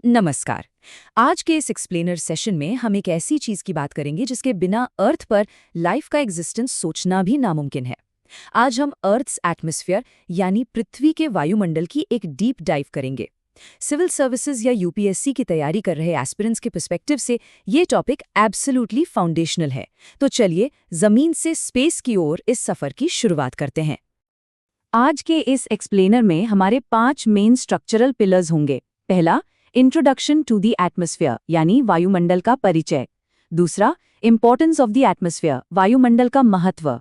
नमस्कार। आज के इस एक्सप्लेनर सेशन में हम एक ऐसी चीज की बात करेंगे जिसके बिना अर्थ पर लाइफ का एग्जिस्टेंस सोचना भी नामुमकिन है। आज हम अर्थ्स एटमॉस्फेयर यानी पृथ्वी के वायुमंडल की एक डीप डाइव करेंगे। सिविल सर्विसेज या यूपीएससी की तैयारी कर रहे एस्पिरेंट्स के पर्सपेक्टिव से ये टॉपिक एब्सोल्युटली फाउंडेशनल है। तो चलिए जमीन से स्पेस की ओर इस सफर की शुरुआत करते हैं। आज के इस एक्सप्लेनर में हमारे 5 मेन स्ट्रक्चरल पिलर्स होंगे। पहला, इंट्रोडक्शन टू द एटमॉस्फेयर यानी वायुमंडल का परिचय। दूसरा, इंपॉर्टेंस ऑफ द एटमॉस्फेयर वायुमंडल का महत्व।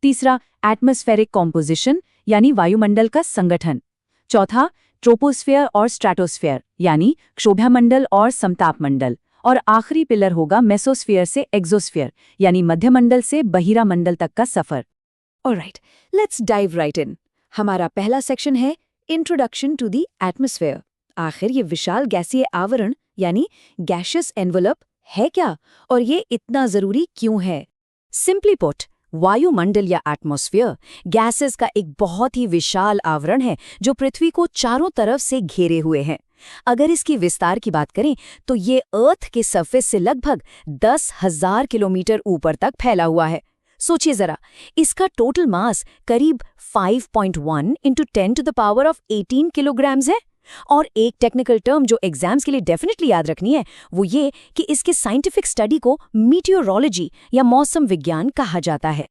तीसरा, एटमॉस्फेरिक कॉम्पोजिशन यानी वायुमंडल का संगठन। चौथा, ट्रोपोस्फेयर और स्ट्रेटोस्फेयर यानी क्षोभ्यमंडल और समतापमंडल। और आखिरी पिलर होगा मेसोस्फेयर से एक्सोस्फेयर यानी मध्यमंडल से बहिरामंडल तक का सफर। ऑलराइट, लेट्स डाइव राइट इन। हमारा पहला सेक्शन है इंट्रोडक्शन टू द एटमॉस्फेयर। आखिर ये विशाल गैसीय आवरण यानी गैशियस एनवलप है क्या, और ये इतना जरूरी क्यों है? सिंपली पुट, वायुमंडल या एटमॉस्फेयर गैसेस का एक बहुत ही विशाल आवरण है जो पृथ्वी को चारों तरफ से घेरे हुए है। अगर इसकी विस्तार की बात करें तो ये अर्थ के सरफेस से लगभग 10,000 किलोमीटर ऊपर तक फैला हुआ है। सोचिए जरा, इसका टोटल मास करीब 5.1 × 10⁻18 किलोग्राम्स है। और एक टेक्निकल टर्म जो एग्जाम्स के लिए डेफिनेटली याद रखनी है वो ये कि इसके साइंटिफिक स्टडी को मीटियोरोलॉजी या मौसम विज्ञान कहा जाता है।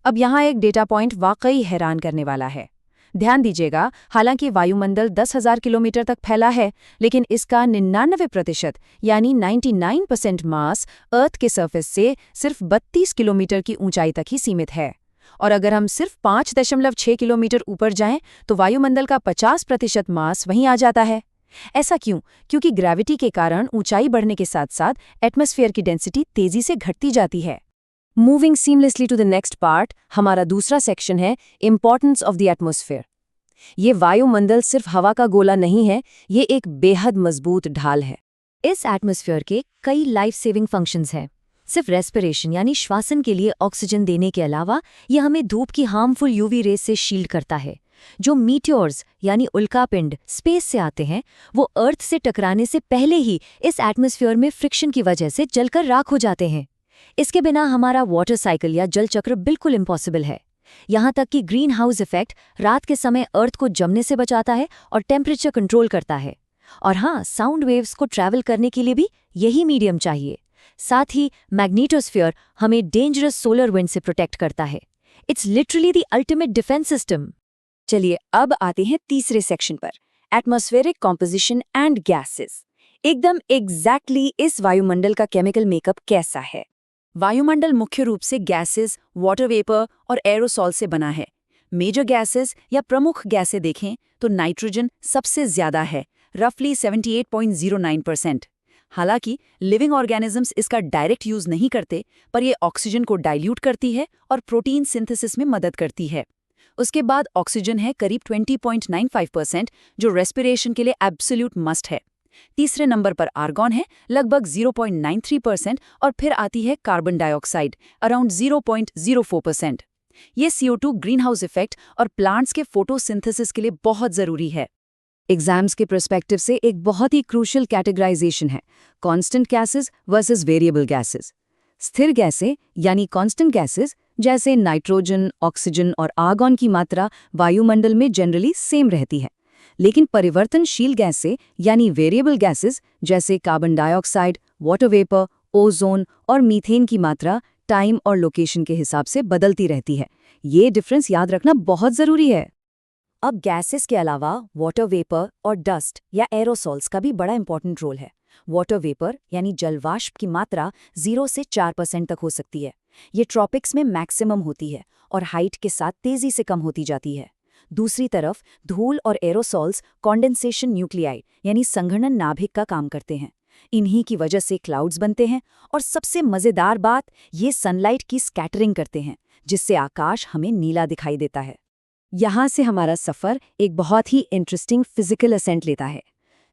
अब यहाँ एक डेटा पॉइंट वाकई हैरान करने वाला है। ध्यान दीजिएगा, हालांकि वायुमंडल 10,000 किलोमीटर तक फैला है, लेकिन इसका 99% यानी 99% मास अर्थ के सरफेस से सिर्फ 32 किलोमीटर की ऊंचाई तक ही सीमित है। और अगर हम सिर्फ 5.6 किलोमीटर ऊपर जाएं तो वायुमंडल का 50% मास वहीं आ जाता है। ऐसा क्यों? क्योंकि ग्रेविटी के कारण ऊंचाई बढ़ने के साथ साथ एटमॉस्फेयर की डेंसिटी तेजी से घटती जाती है। Moving seamlessly to the next part, हमारा दूसरा सेक्शन है इंपॉर्टेंस ऑफ द एटमॉस्फेयर। ये वायुमंडल सिर्फ हवा का गोला नहीं है, ये एक बेहद मजबूत ढाल है। इस एटमॉस्फेयर के कई लाइफ सेविंग फंक्शंस हैं। सिर्फ रेस्पिरेशन यानी श्वासन के लिए ऑक्सीजन देने के अलावा ये हमें धूप की हार्मफुल यूवी रेस से शील्ड करता है। जो मीटियोर्स यानी उल्कापिंड स्पेस से आते हैं वो अर्थ से टकराने से पहले ही इस एटमॉस्फेयर में फ्रिक्शन की वजह से जलकर राख हो जाते हैं। इसके बिना हमारा वाटर साइकिल या जल चक्र बिल्कुल इम्पॉसिबल है। यहाँ तक कि ग्रीन हाउस इफेक्ट रात के समय अर्थ को जमने से बचाता है और टेम्परेचर कंट्रोल करता है। और हाँ, साउंड वेव्स को ट्रैवल करने के लिए भी यही मीडियम चाहिए। साथ ही मैग्नेटोस्फीयर हमें डेंजरस सोलर विंड से प्रोटेक्ट करता है। It's literally the ultimate defence system. चलिए अब आते हैं तीसरे सेक्शन पर, एटमॉस्फेरिक कॉम्पोजिशन एंड गैसेस। एकदम एग्जैक्टली इस वायुमंडल का केमिकल मेकअप कैसा है? वायुमंडल मुख्य रूप से गैसेस, वाटर वेपर और एरोसॉल से बना है। मेजर गैसेस या प्रमुख गैसें देखें तो नाइट्रोजन सबसे ज्यादा है, रफली 78.09%। हालांकि लिविंग ऑर्गेनिजम्स इसका डायरेक्ट यूज नहीं करते, पर ये ऑक्सीजन को डाइल्यूट करती है और प्रोटीन सिंथेसिस में मदद करती है। उसके बाद ऑक्सीजन है करीब 20.95%, जो रेस्पिरेशन के लिए एब्सोल्यूट मस्ट है। तीसरे नंबर पर आर्गॉन है लगभग 0.93%, और फिर आती है कार्बन डाइऑक्साइड अराउंड 0.04%। ये CO2 ग्रीन हाउस इफेक्ट और प्लांट्स के फोटोसिंथेसिस के लिए बहुत जरूरी है। एग्जाम्स के पर्सपेक्टिव से एक बहुत ही क्रूशियल कैटेगराइजेशन है constant gases versus variable gases. स्थिर गैसें यानी कांस्टेंट गैसेस जैसे नाइट्रोजन, ऑक्सीजन और आर्गॉन की मात्रा वायुमंडल में जनरली सेम रहती है, लेकिन परिवर्तनशील गैसें यानी वेरिएबल गैसेस जैसे carbon dioxide, water vapour, ozone और मीथेन की मात्रा टाइम और लोकेशन के हिसाब से बदलती रहती है। ये डिफरेंस याद रखना बहुत जरूरी है। अब गैसेस के अलावा वाटर वेपर और डस्ट या एरोसॉल्स का भी बड़ा इंपॉर्टेंट रोल है। वाटर वेपर यानी जलवाष्प की मात्रा 0 से 4% तक हो सकती है। ये ट्रॉपिक्स में मैक्सिमम होती है और हाइट के साथ तेजी से कम होती जाती है। दूसरी तरफ धूल और एरोसॉल्स कॉन्डेंसेशन न्यूक्लियाई यानी संघनन नाभिक का काम करते हैं। इन्हीं की वजह से क्लाउड्स बनते हैं, और सबसे मजेदार बात, ये सनलाइट की स्कैटरिंग करते हैं, जिससे आकाश हमें नीला दिखाई देता है। यहाँ से हमारा सफ़र एक बहुत ही इंटरेस्टिंग फिजिकल असेंट लेता है।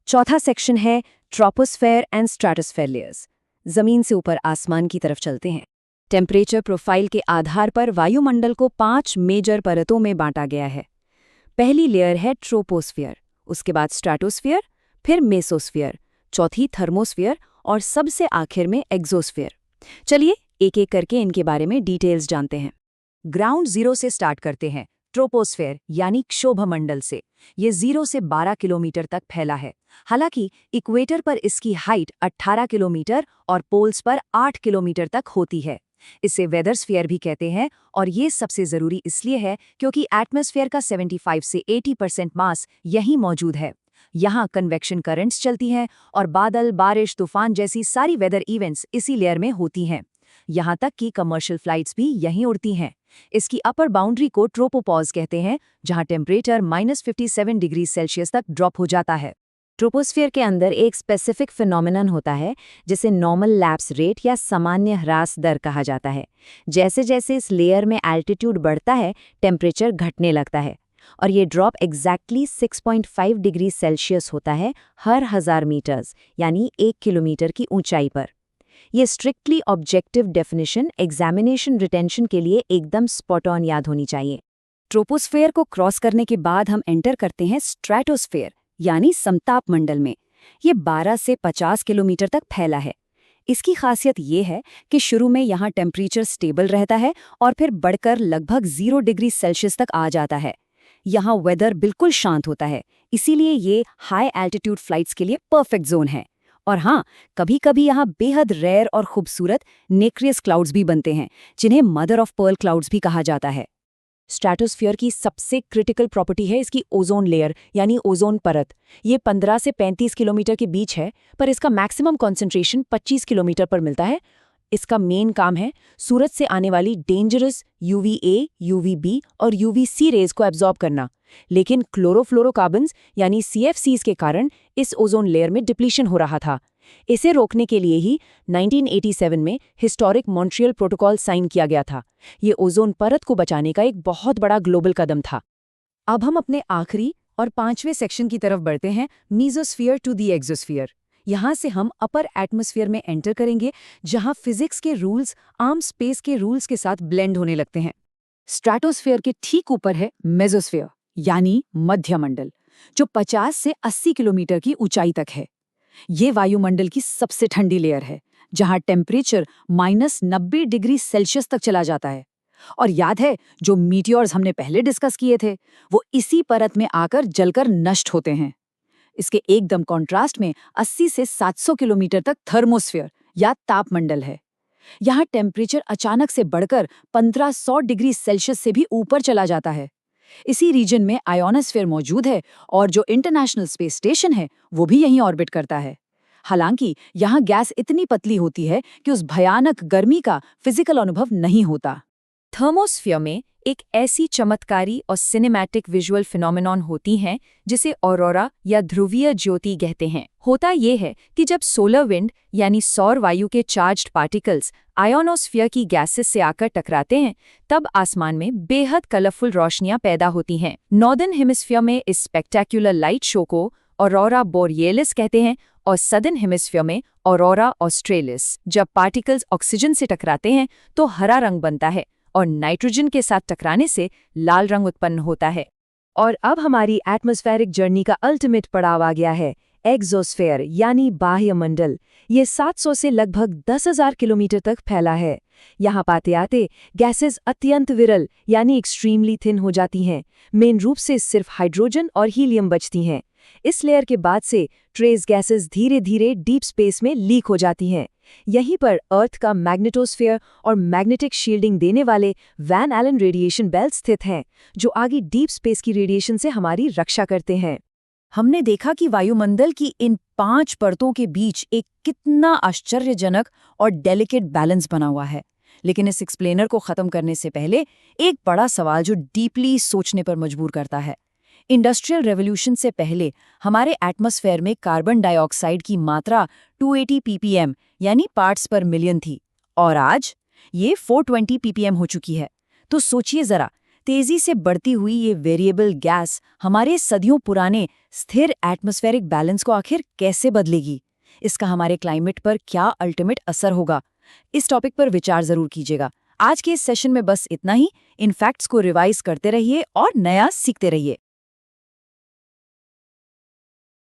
चौथा सेक्शन है ट्रोपोस्फेयर एंड स्ट्रेटोस्फेयर लेयर्स। जमीन से ऊपर आसमान की तरफ चलते हैं। टेम्परेचर प्रोफाइल के आधार पर वायुमंडल को 5 मेजर परतों में बांटा गया है। पहली लेयर है ट्रोपोस्फेयर, उसके बाद स्ट्रेटोस्फेयर, फिर मेसोस्फेयर, चौथी थर्मोस्फीयर और सबसे आखिर में एग्जोस्फीयर। चलिए एक एक करके इनके बारे में डिटेल्स जानते हैं। ग्राउंड जीरो से स्टार्ट करते हैं, ट्रोपोस्फेयर यानी क्षोभमंडल से। ये 0 से 12 किलोमीटर तक फैला है। हालांकि इक्वेटर पर इसकी हाइट 18 किलोमीटर और पोल्स पर 8 किलोमीटर तक होती है। इसे वेदर स्फीयर भी कहते हैं और ये सबसे जरूरी इसलिए है क्योंकि एटमॉस्फेयर का 75 से 80% मास यहीं मौजूद है। यहाँ कन्वेक्शन करंट्स चलती हैं और बादल, बारिश, तूफान जैसी सारी वेदर इवेंट्स इसी लेयर में होती हैं। यहाँ तक कि कमर्शियल फ्लाइट्स भी यहीं उड़ती हैं। इसकी अपर बाउंड्री को ट्रोपोपॉज कहते हैं, जहाँ टेम्परेचर -57 डिग्री सेल्सियस तक ड्रॉप हो जाता है। ट्रोपोस्फीयर के अंदर एक स्पेसिफिक फिनोमिनन होता है जिसे नॉर्मल लैप्स रेट या सामान्य ह्रास दर कहा जाता है। जैसे जैसे इस लेयर में एल्टीट्यूड बढ़ता है, टेम्परेचर घटने लगता है और ये ड्रॉप एग्जैक्टली 6.5 डिग्री सेल्सियस होता है हर 1000 मीटर्स यानी 1 किलोमीटर की ऊंचाई पर। ये strictly objective definition examination retention के लिए एकदम स्पॉट ऑन याद होनी चाहिए। ट्रोपोस्फेयर को क्रॉस करने के बाद हम एंटर करते हैं स्ट्रेटोस्फेयर यानी समताप मंडल में। ये 12 से 50 किलोमीटर तक फैला है। इसकी खासियत ये है कि शुरू में यहाँ टेम्परेचर स्टेबल रहता है और फिर बढ़कर लगभग 0 डिग्री सेल्सियस तक आ जाता है। यहाँ वेदर बिल्कुल शांत होता है, इसीलिए ये हाई एल्टीट्यूड फ्लाइट्स के लिए परफेक्ट जोन है। और हाँ, कभी-कभी यहाँ बेहद रेयर और खूबसूरत नेक्रियस क्लाउड्स भी बनते हैं, जिन्हें मदर ऑफ पर्ल क्लाउड्स भी कहा जाता है। स्ट्रेटोस्फीयर की सबसे क्रिटिकल प्रॉपर्टी है इसकी ओजोन लेयर यानी ओजोन परत। ये 15 से 35 किलोमीटर के बीच है, पर इसका मैक्सिमम कॉन्सेंट्रेशन 25 किलोमीटर पर मिलता है। इसका मेन काम है सूरज से आने वाली डेंजरस UVA, UVB और UVC रेज को एब्जॉर्ब करना। लेकिन क्लोरोफ्लोरोकार्बन्स यानी CFCs के कारण इस ओजोन लेयर में डिप्लीशन हो रहा था। इसे रोकने के लिए ही 1987 में हिस्टोरिक मॉन्ट्रियल प्रोटोकॉल साइन किया गया था। ये ओजोन परत को बचाने का एक बहुत बड़ा ग्लोबल कदम था। अब हम अपने आखिरी और 5वें सेक्शन की तरफ बढ़ते हैं, मीजोस्फीयर टू द एक्सोस्फीयर। यहाँ से हम अपर एटमॉस्फेयर में एंटर करेंगे, जहाँ फिजिक्स के रूल्स आम स्पेस के रूल्स के साथ ब्लेंड होने लगते हैं। स्ट्रेटोस्फीयर के ठीक ऊपर है मेसोस्फीयर यानी मध्यमंडल, जो 50 से 80 किलोमीटर की ऊंचाई तक है। ये वायुमंडल की सबसे ठंडी लेयर है, जहां टेम्परेचर -90 डिग्री सेल्सियस तक चला जाता है। और याद है, जो मीटियोर्स हमने पहले डिस्कस किए थे, वो इसी परत में आकर जलकर नष्ट होते हैं। इसके एकदम कॉन्ट्रास्ट में 80 से 700 किलोमीटर तक थर्मोस्फीयर या तापमंडल है। यहाँ टेम्परेचर अचानक से बढ़कर 1500 डिग्री सेल्सियस से भी ऊपर चला जाता है। इसी रीजन में आयोनोस्फीयर मौजूद है और जो इंटरनेशनल स्पेस स्टेशन है वो भी यहीं ऑर्बिट करता है। हालांकि यहाँ गैस इतनी पतली होती है कि उस भयानक गर्मी का फिजिकल अनुभव नहीं होता। थर्मोस्फीयर में एक ऐसी चमत्कारी और सिनेमैटिक विजुअल फिनोमेनॉन होती हैं जिसे ऑरोरा या ध्रुवीय ज्योति कहते हैं। होता ये है कि जब सोलर विंड यानी सौर वायु के चार्ज्ड पार्टिकल्स आयोनोस्फीयर की गैसेस से आकर टकराते हैं, तब आसमान में बेहद कलरफुल रोशनियां पैदा होती हैं। नॉर्दर्न हेमिस्फीयर में इस स्पेक्टेक्युलर लाइट शो को ऑरोरा बोरियलिस कहते हैं और सदर्न हेमिस्फीयर में ऑरोरा ऑस्ट्रेलिस। जब पार्टिकल्स ऑक्सीजन से टकराते हैं तो हरा रंग बनता है और नाइट्रोजन के साथ टकराने से लाल रंग उत्पन्न होता है। और अब हमारी एटमॉस्फेरिक जर्नी का अल्टीमेट पड़ाव आ गया है, एक्सोस्फेयर यानी बाह्यमंडल। ये 700 से लगभग 10,000 किलोमीटर तक फैला है। यहाँ पाते आते गैसेस अत्यंत विरल यानी एक्सट्रीमली थिन हो जाती हैं। मेन रूप से सिर्फ हाइड्रोजन और हीलियम बचती हैं। इस लेयर के बाद से ट्रेस गैसेस धीरे धीरे डीप स्पेस में लीक हो जाती हैं। यहीं पर अर्थ का मैग्नेटोस्फीयर और मैग्नेटिक शील्डिंग देने वाले वैन एलन रेडिएशन बेल्ट स्थित हैं, जो आगे डीप स्पेस की रेडिएशन से हमारी रक्षा करते हैं। हमने देखा कि वायुमंडल की इन 5 परतों के बीच एक कितना आश्चर्यजनक और डेलिकेट बैलेंस बना हुआ है। लेकिन इस एक्सप्लेनर को खत्म करने से पहले एक बड़ा सवाल जो डीपली सोचने पर मजबूर करता है। इंडस्ट्रियल रेवोल्यूशन से पहले हमारे एटमॉस्फेयर में कार्बन डाइऑक्साइड की मात्रा 280 ppm यानी पार्ट्स पर मिलियन थी, और आज ये 420 ppm हो चुकी है। तो सोचिए जरा, तेजी से बढ़ती हुई ये वेरिएबल गैस हमारे सदियों पुराने स्थिर एटमॉस्फेरिक बैलेंस को आखिर कैसे बदलेगी? इसका हमारे क्लाइमेट पर क्या अल्टीमेट असर होगा? इस टॉपिक पर विचार जरूर कीजिएगा। आज के इस सेशन में बस इतना ही। इन फैक्ट्स को रिवाइज करते रहिए और नया सीखते रहिए।